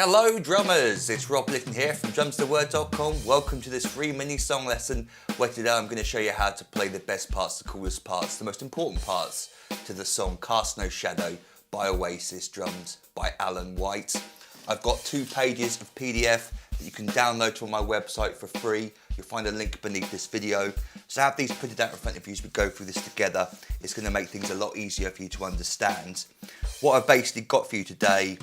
Hello drummers, it's Rob Litton here from drumstheword.com. Welcome to this free mini song lesson where today I'm going to show you how to play the best parts, the coolest parts, the most important parts to the song Cast No Shadow by Oasis, drummed by Alan White. I've got 2 pages of PDF that you can download from my website for free. You'll find a link beneath this video. So have these printed out in front of you as we go through this together. It's going to make things a lot easier for you to understand. What I've basically got for you today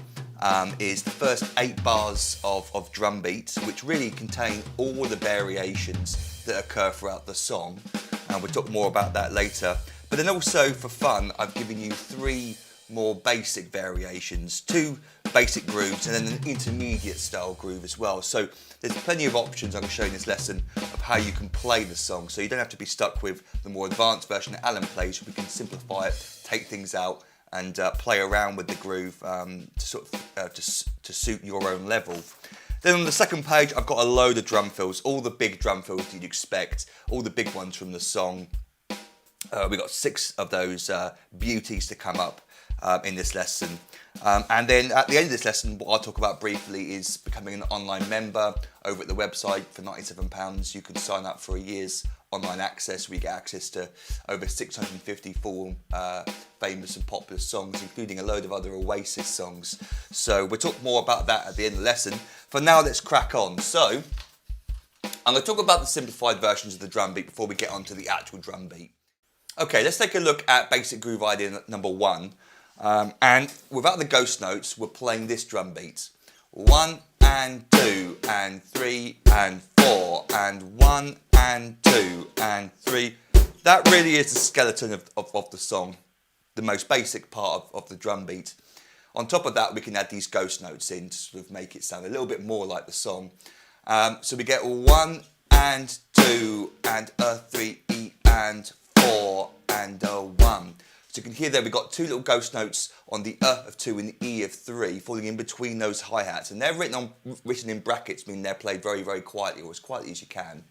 is the first 8 bars of drum beats, which really contain all the variations that occur throughout the song, and we'll talk more about that later. But then also for fun, I've given you 3 more basic variations, 2 basic grooves and then an intermediate style groove as well. So there's plenty of options I'm going to show you in this lesson of how you can play the song, so you don't have to be stuck with the more advanced version that Alan plays. We can simplify it, take things out and play around with the groove to suit your own level. Then on the second page I've got a load of drum fills, all the big drum fills you'd expect, all the big ones from the song. We've got 6 of those beauties to come up in this lesson. And then at the end of this lesson, what I'll talk about briefly is becoming an online member over at the website. For £97 you can sign up for a year's online access. We get access to over 650 full famous and popular songs, including a load of other Oasis songs. So we'll talk more about that at the end of the lesson. For now, let's crack on. So I'm going to talk about the simplified versions of the drum beat before we get onto the actual drum beat. Okay, let's take a look at basic groove idea number 1. And without the ghost notes, we're playing this drum beat. 1 and 2 and 3 and 4 and 1 and 2 and 3. That really is the skeleton of the song, the most basic part of the drum beat. On top of that, we can add these ghost notes in to sort of make it sound a little bit more like the song. So we get 1 and 2 and a 3 E and 4 and a 1. So you can hear there we've got 2 little ghost notes on the of 2 and the E of 3 falling in between those hi-hats, and they're written in brackets, meaning they're played very, very quietly, or as quietly as you can.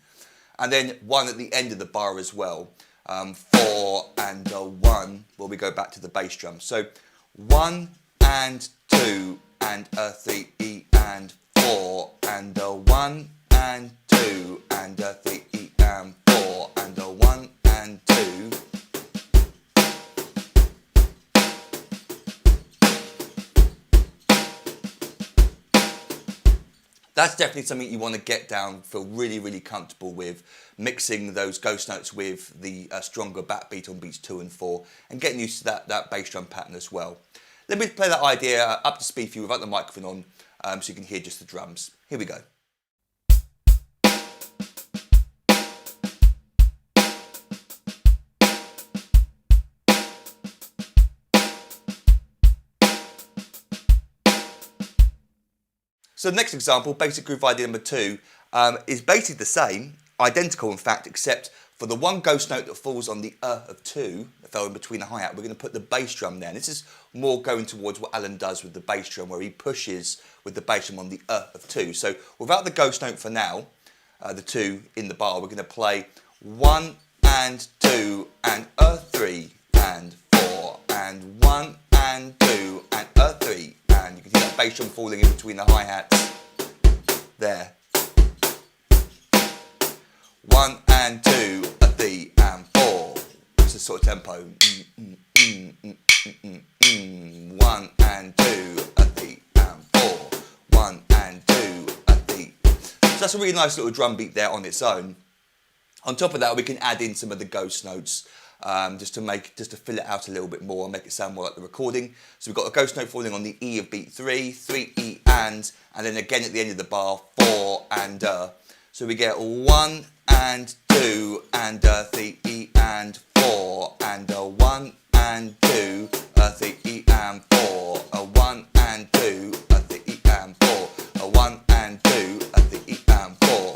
And then 1 at the end of the bar as well, 4 and a 1, where we go back to the bass drum. So 1 and 2 and a 3 E and 4 and a 1 and 2 and a 3 E and 4 and a 1 and 2. That's definitely something you want to get down, feel really, really comfortable with, mixing those ghost notes with the stronger backbeat on beats 2 and 4, and getting used to that bass drum pattern as well. Let me play that idea up to speed for you without the microphone on, so you can hear just the drums. Here we go. So the next example, basic groove idea number 2, is basically the same, identical in fact, except for the 1 ghost note that falls on the of 2, that fell in between the hi-hat, we're going to put the bass drum there. And this is more going towards what Alan does with the bass drum, where he pushes with the bass drum on the of 2. So without the ghost note for now, the 2 in the bar, we're going to play 1 and 2 and a 3 and 4 and 1 and 2 and a 3. And you can hear that bass drum falling in between the hi-hats there. 1 and 2, a 3 and 4. It's a sort of tempo. 1 and 2, a 3 and 4. 1 and 2, a 3. So that's a really nice little drum beat there on its own. On top of that, we can add in some of the ghost notes. Just to fill it out a little bit more and make it sound more like the recording. So we've got a ghost note falling on the E of beat 3, 3 E and then again at the end of the bar 4 and So we get 1 and 2 and 3 E and 4 and 1 and 2, 3 E and 4, 1 and 2, 3 E and 4, 1 and 2, 3 E and 4.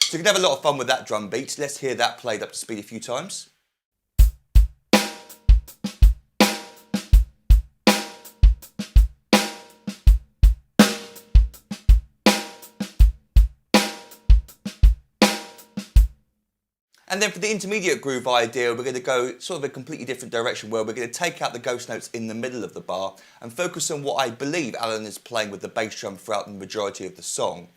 So you can have a lot of fun with that drum beat. Let's hear that played up to speed a few times. And then for the intermediate groove idea, we're going to go sort of a completely different direction where we're going to take out the ghost notes in the middle of the bar and focus on what I believe Alan is playing with the bass drum throughout the majority of the song.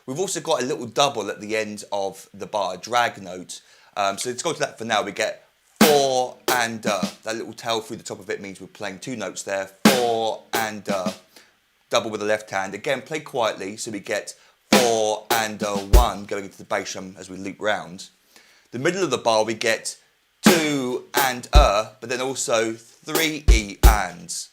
We've also got a little double at the end of the bar, a drag note. So let's go to that for now. We get 4 and that little tail through the top of it means we're playing 2 notes there. 4 and double with the left hand. Again, play quietly, so we get 4 and 1 going into the bass drum as we loop round. The middle of the bar we get 2 and but then also 3 E ands.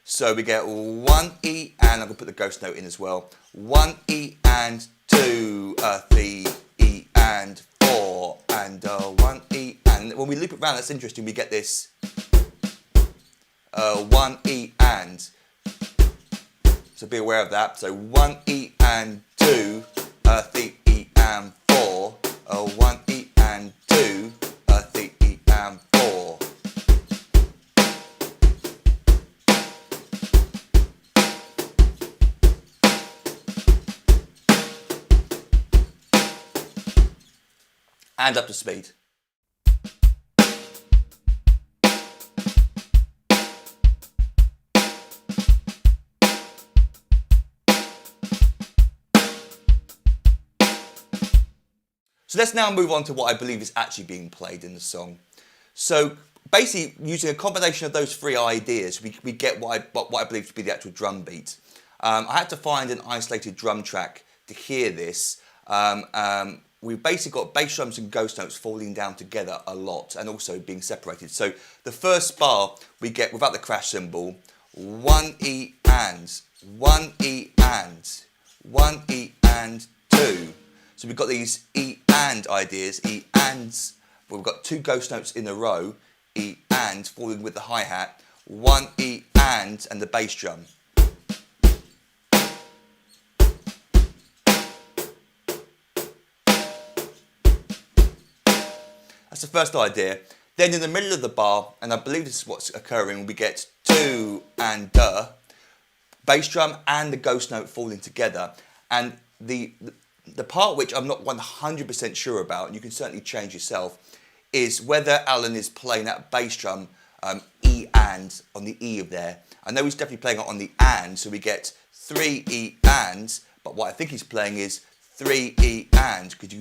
So we get 1 E and I'm going to put the ghost note in as well. 1 E and 2, 3 E and 4 and 1 E and. When we loop it round, that's interesting. We get this 1 E and. So be aware of that. So 1 E and 2, 3 E and 4, 1 E and 2, 3 E and 4. And up to speed. So let's now move on to what I believe is actually being played in the song. So basically, using a combination of those 3 ideas, we get what I believe to be the actual drum beat. I had to find an isolated drum track to hear this. We've basically got bass drums and ghost notes falling down together a lot and also being separated. So the first bar we get, without the crash cymbal, 1 E and, 1 E and, 1 E and 2. So we've got these E and ideas, E ands, but we've got 2 ghost notes in a row, E and falling with the hi-hat, 1 E and the bass drum. That's the first idea. Then in the middle of the bar, and I believe this is what's occurring, we get 2 and bass drum and the ghost note falling together. And the part which I'm not 100% sure about, and you can certainly change yourself, is whether Alan is playing that bass drum E and on the E of there. I know he's definitely playing it on the and, so we get 3 E ands, but what I think he's playing is 3 E and, because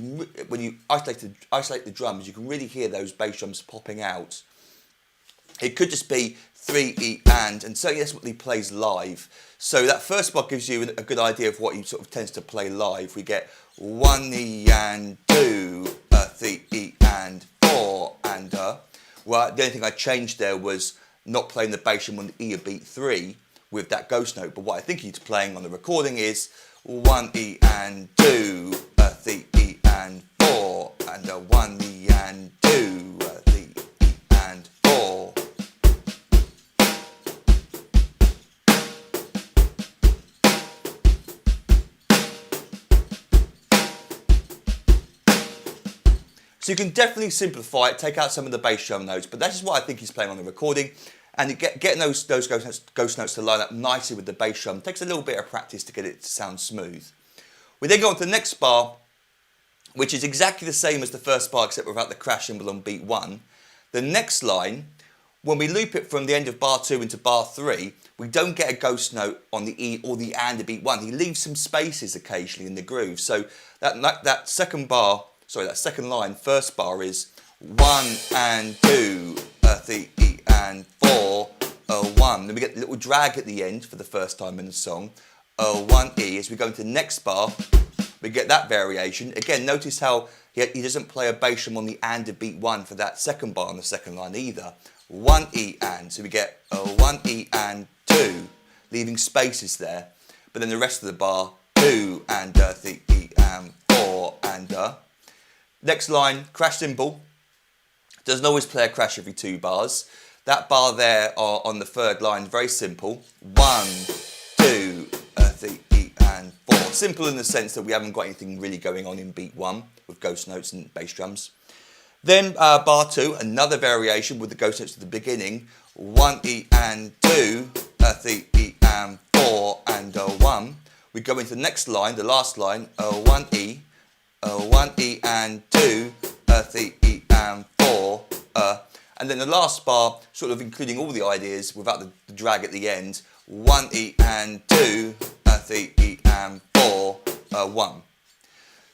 when you isolate the drums, you can really hear those bass drums popping out. It could just be 3 E and certainly that's what he plays live. So that first bar gives you a good idea of what he sort of tends to play live. We get 1 E and 2, 3 E and 4 and well, the only thing I changed there was not playing the bass drum on the E of beat 3 with that ghost note. But what I think he's playing on the recording is 1 E and 2, 3 E and 4 and 1 E and 2, 3 E and 4. So you can definitely simplify it, take out some of the bass drum notes, but that's just what I think he's playing on the recording. And getting those ghost notes to line up nicely with the bass drum takes a little bit of practice to get it to sound smooth. We then go on to the next bar, which is exactly the same as the first bar except without the crash cymbal on beat 1. The next line, when we loop it from the end of bar 2 into bar 3, we don't get a ghost note on the E or the and of beat 1. He leaves some spaces occasionally in the groove. So that second line, first bar is 1 and 2, 3 E and 4, 1. Then we get a little drag at the end for the first time in the song, 1 E. As we go into the next bar, we get that variation. Again, notice how he doesn't play a bass drum on the and of beat 1 for that second bar on the second line either. 1 E and, so we get 1 E and 2, leaving spaces there. But then the rest of the bar, 2 and 3 E and 4 and Next line, crash cymbal. Doesn't always play a crash every 2 bars. That bar there on the third line, very simple. 1, 2, 3 E and 4. Simple in the sense that we haven't got anything really going on in beat 1 with ghost notes and bass drums. Then bar 2, another variation with the ghost notes at the beginning. 1 E and 2, 3 E and 4 and 1. We go into the next line, the last line, 1 E and 2, 3 E And then the last bar, sort of including all the ideas without the drag at the end. 1 E and 2, 3 E and 4, 1.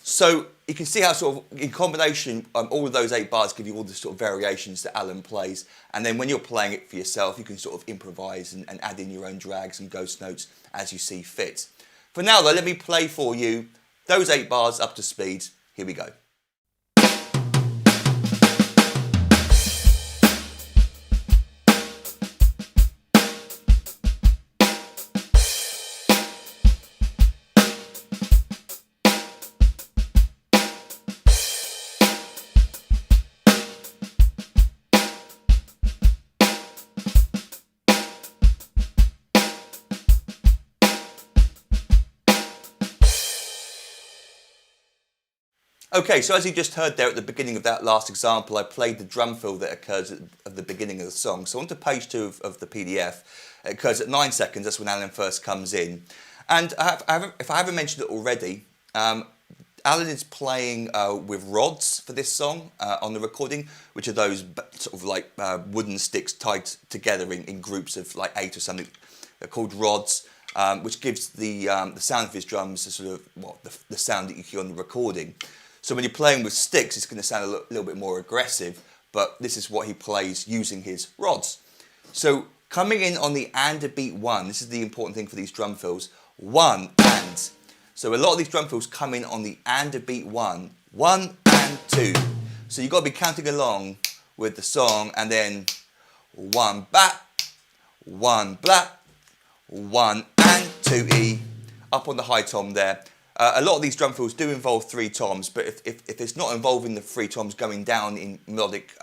So you can see how sort of in combination, all of those 8 bars give you all the sort of variations that Alan plays. And then when you're playing it for yourself, you can sort of improvise and add in your own drags and ghost notes as you see fit. For now though, let me play for you those 8 bars up to speed. Here we go. Okay, so as you just heard there at the beginning of that last example, I played the drum fill that occurs at the beginning of the song. So onto page 2 of the PDF, it occurs at 9 seconds, that's when Alan first comes in. And if I haven't mentioned it already, Alan is playing with rods for this song on the recording, which are those sort of like wooden sticks tied together in groups of like 8 or something. They're called rods, which gives the sound of his drums the sort of, well, the sound that you hear on the recording. So when you're playing with sticks, it's going to sound a little bit more aggressive, but this is what he plays using his rods. So coming in on the and a beat 1, this is the important thing for these drum fills, 1 and. So a lot of these drum fills come in on the and a beat 1, 1 and 2. So you've got to be counting along with the song and then 1 bap, 1 blap, 1 and 2 E, up on the high tom there. A lot of these drum fills do involve 3 toms, but if it's not involving the 3 toms going down in melodic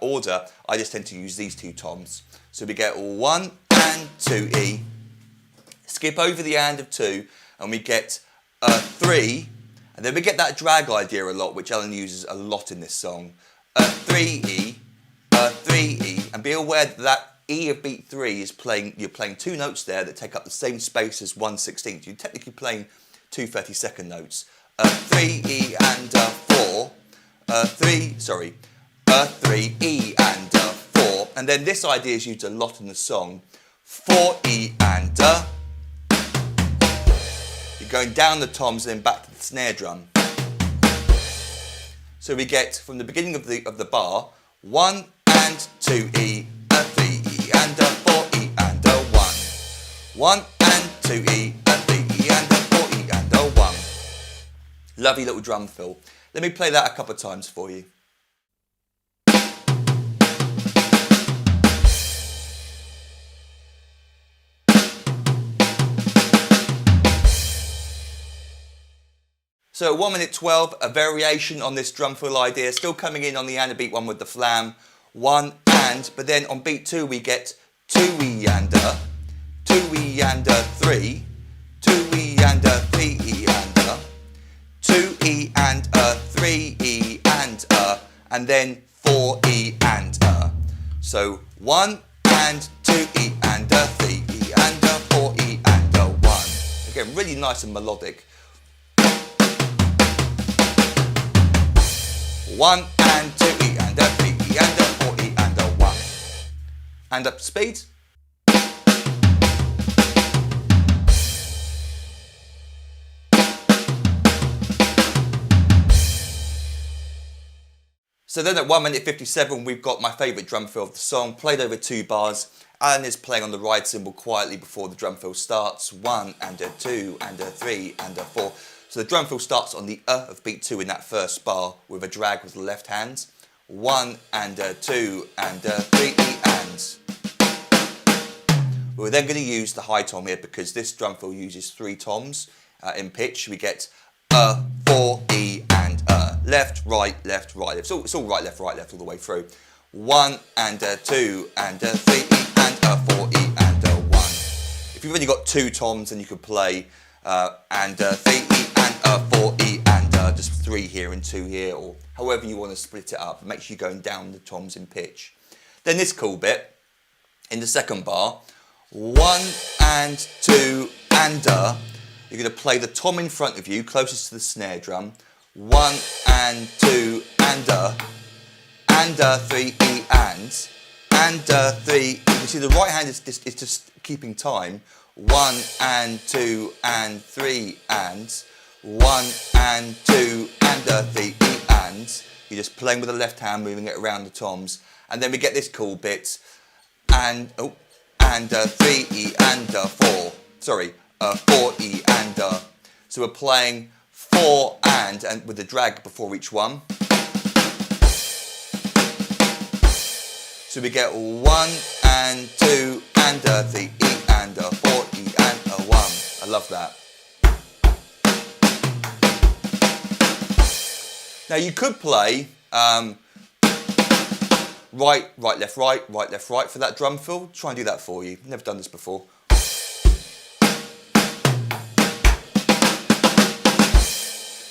order, I just tend to use these 2 toms. So we get 1 and 2 E, skip over the and of 2, and we get 3, and then we get that drag idea a lot, which Alan uses a lot in this song. 3 E, 3 E, and be aware that E of beat 3 is you're playing 2 notes there that take up the same space as 1/16. You're technically playing 2 32nd notes. 3 E and 4, 3 E and 4, and then this idea is used a lot in the song. 4 E and you're going down the toms and then back to the snare drum. So we get from the beginning of the bar 1 and 2 E, 3 E and 4 E and 1, 1 and 2 E, 3 E and 4 E and 1. Lovely little drum fill. Let me play that a couple of times for you. So 1 minute 12, a variation on this drum fill idea, still coming in on the and a beat 1 with the flam, 1 and, but then on beat 2 we get 2 E and 2 E and 3, 2 E and 3 E and 2 E and 3 E and then 4 E and So 1 and 2 E and 3 E and 4 E and 1. Again, really nice and melodic. 1 and 2 E and 3 E and 4 E and 1. And up to speed. So then at 1 minute 57, we've got my favourite drum fill of the song, played over 2 bars. Alan is playing on the ride cymbal quietly before the drum fill starts. 1 and 2 and 3 and 4. So the drum fill starts on the of beat 2 in that first bar with a drag with the left hand. 1 and 2 and 3 E ands. We're then going to use the high tom here because this drum fill uses 3 toms in pitch. We get 4 E and left, right, left, right. It's all right, left all the way through. 1 and 2 and 3 E and 4 E and 1. If you've only got 2 toms, then you could play and 3 E and 4 E and just 3 here and 2 here, or however you want to split it up. Make sure you're going down the toms in pitch. Then this cool bit in the second bar, 1 and 2 and you're going to play the tom in front of you, closest to the snare drum. 1 and 2 and 3 E and 3. You can see the right hand is just keeping time. 1 and 2 and 3 and 1 and 2 and 3 and. You're just playing with the left hand, moving it around the toms, and then we get this cool bit and 3 and 4. Sorry, 4 and. So we're playing 4 and with the drag before each one. So we get 1 and 2 and 3 and 4 and 1. I love that. Now you could play right, right, left, right, right, left, right for that drum fill. Try and do that for you. Never done this before.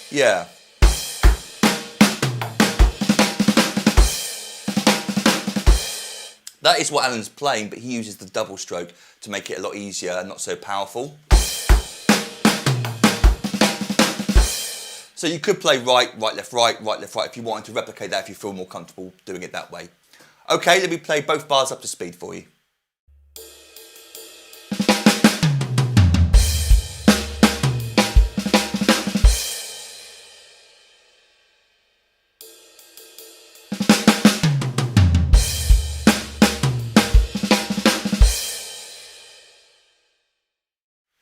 Yeah. That is what Alan's playing, but he uses the double stroke to make it a lot easier and not so powerful. So you could play right, right, left, right, right, left, right if you wanted to replicate that, if you feel more comfortable doing it that way. Okay, let me play both bars up to speed for you.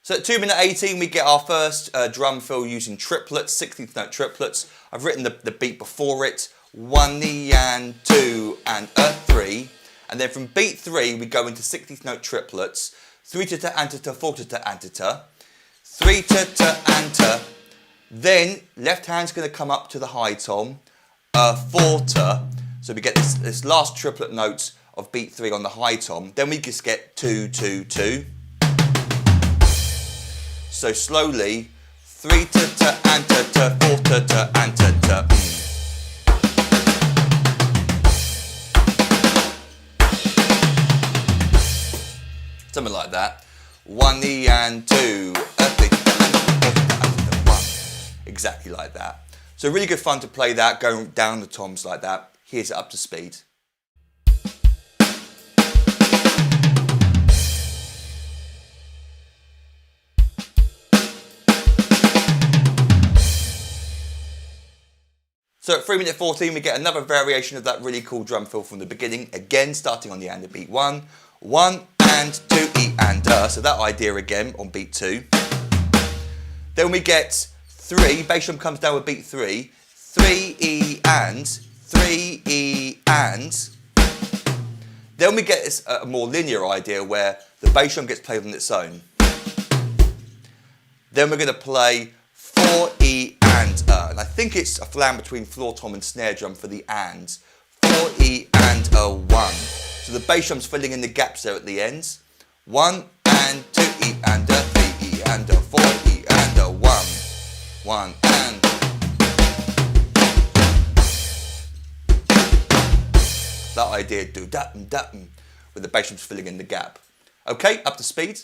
So at 2:18 we get our first drum fill using triplets, 16th note triplets. I've written the beat before it, 1 and 2 and 3. And then from beat 3 we go into 16th note triplets, 3 ta anta 4 ta anta, 3 ta anta. Then left hand's going to come up to the high tom, 4 ta. So we get this last triplet note of beat 3 on the high tom. Then we just get 2 2 2. So slowly, 3 ta anta 4 ta anta. Something like that. 1 and 2, 3 ta 1. Exactly like that. So really good fun to play that, going down the toms like that. Here's it up to speed. So at 3:14 we get another variation of that really cool drum fill from the beginning, again starting on the and beat 1, 1 and 2 E and so that idea again on beat 2. Then we get 3, bass drum comes down with beat 3, 3 E and, 3 E and. Then we get this, a more linear idea where the bass drum gets played on its own. Then we're going to play 4 E and I think it's a flam between floor tom and snare drum for the and. 4 E and 1. So the bass drum's filling in the gaps there at the ends. 1 and 2 E and 3 E and 4 E and 1. 1 and. That idea, do that and with the bass drum's filling in the gap. Okay, up to speed.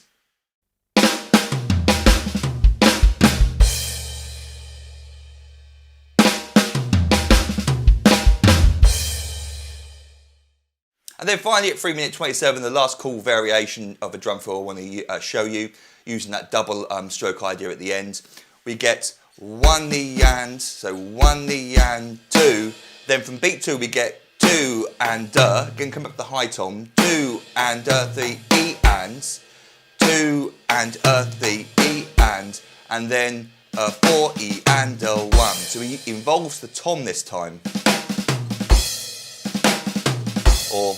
And then finally at 3:27, the last cool variation of a drum fill I want to show you, using that double stroke idea at the end. We get 1 and, so 1 and 2. Then from beat 2 we get 2 and again come up to the high tom, 2 and 3 E and, 2 and 3 E and then 4 E and 1. So he involves the tom this time. Or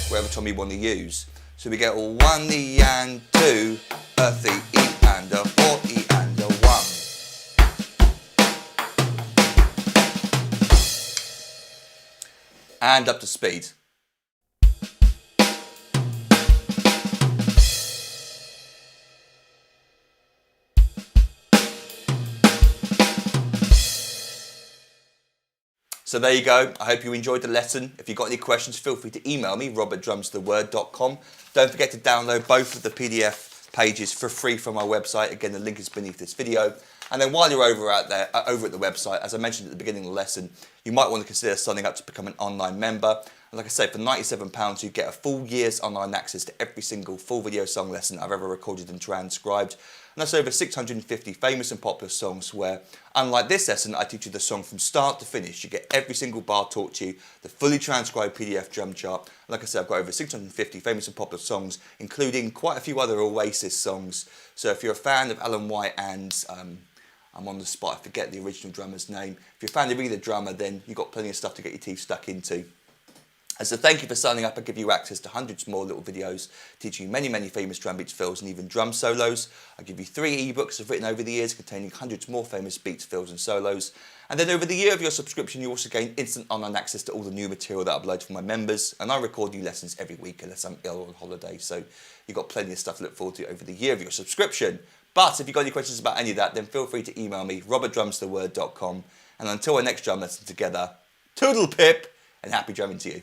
whatever tom you want to use. So we get 1 and 2, 3 E and 4 E and 1. And up to speed. So there you go. I hope you enjoyed the lesson. If you've got any questions, feel free to email me, rob@drumstheword.com. Don't forget to download both of the PDF pages for free from my website. Again, the link is beneath this video. And then while you're over at the website, as I mentioned at the beginning of the lesson, you might want to consider signing up to become an online member. And like I say, for £97, you get a full year's online access to every single full video song lesson I've ever recorded and transcribed. And that's over 650 famous and popular songs where, unlike this lesson, I teach you the song from start to finish. You get every single bar taught to you, the fully transcribed PDF drum chart. Like I said, I've got over 650 famous and popular songs, including quite a few other Oasis songs. So if you're a fan of Alan White and I'm on the spot, I forget the original drummer's name. If you're a fan of either drummer, then you've got plenty of stuff to get your teeth stuck into. And so thank you for signing up. I give you access to hundreds more little videos teaching you many, many famous drum beats fills and even drum solos. I give you 3 ebooks I've written over the years containing hundreds more famous beats, fills and solos. And then over the year of your subscription, you also gain instant online access to all the new material that I upload for my members. And I record new lessons every week unless I'm ill or on holiday. So you've got plenty of stuff to look forward to over the year of your subscription. But if you've got any questions about any of that, then feel free to email me, robertdrumstheword.com. And until our next drum lesson together, toodle pip and happy drumming to you.